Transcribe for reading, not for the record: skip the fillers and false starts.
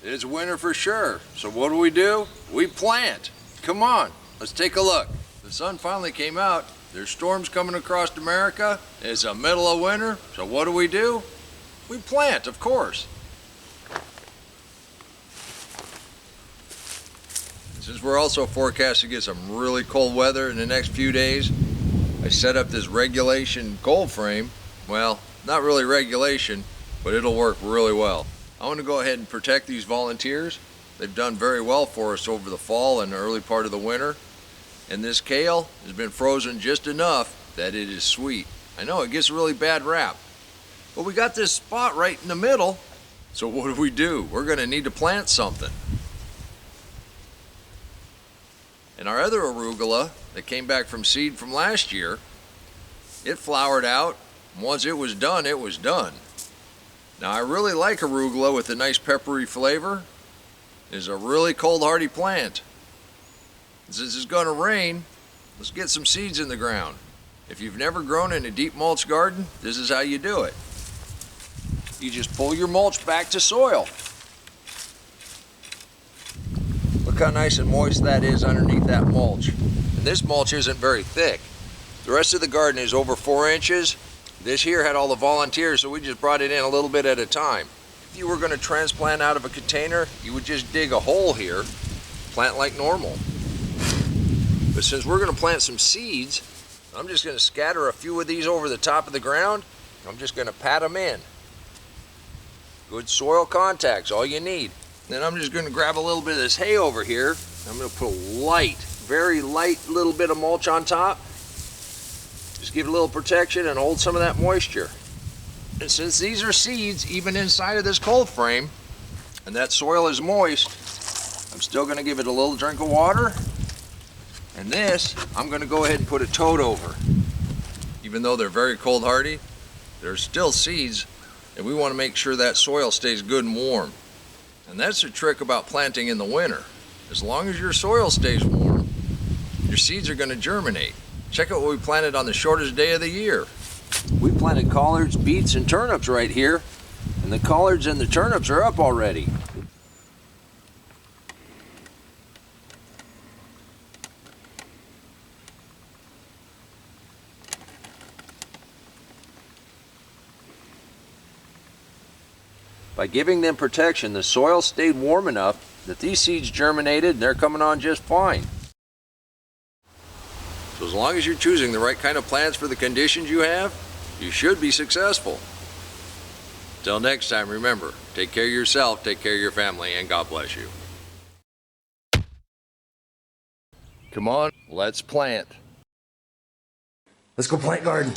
It's winter for sure. So what do? We plant. Come on, let's take a look. The sun finally came out. There's storms coming across America. It's the middle of winter. So what do? We plant, of course. Since we're also forecast to get some really cold weather in the next few days, I set up this regulation cold frame. Well, not really regulation, but it'll work really well. I want to go ahead and protect these volunteers. They've done very well for us over the fall and the early part of the winter. And this kale has been frozen just enough that it is sweet. I know it gets a really bad rap, but we got this spot right in the middle. So what do? We're going to need to plant something. And our other arugula that came back from seed from last year, it flowered out. And once it was done, it was done. Now I really like arugula with a nice peppery flavor. It's a really cold hardy plant. Since it's going to rain, let's get some seeds in the ground. If you've never grown in a deep mulch garden, this is how you do it. You just pull your mulch back to soil. Look how nice and moist that is underneath that mulch. And this mulch isn't very thick. The rest of the garden is over 4 inches. This here had all the volunteers, so we just brought it in a little bit at a time. If you were going to transplant out of a container, you would just dig a hole here, plant like normal. But since we're going to plant some seeds, I'm just going to scatter a few of these over the top of the ground. I'm just going to pat them in. Good soil contact's all you need. Then I'm just going to grab a little bit of this hay over here. I'm going to put a very light little bit of mulch on top. Just give it a little protection and hold some of that moisture. And since these are seeds, even inside of this cold frame, and that soil is moist, I'm still going to give it a little drink of water. And this, I'm going to go ahead and put a toad over. Even though they're very cold hardy, they're still seeds, and we want to make sure that soil stays good and warm. And that's the trick about planting in the winter. As long as your soil stays warm, your seeds are going to germinate. Check out what we planted on the shortest day of the year. We planted collards, beets, and turnips right here, and the collards and the turnips are up already. By giving them protection, the soil stayed warm enough that these seeds germinated and they're coming on just fine. So as long as you're choosing the right kind of plants for the conditions you have, you should be successful. Till next time, remember, take care of yourself, take care of your family, and God bless you. Come on, let's plant. Let's go plant garden.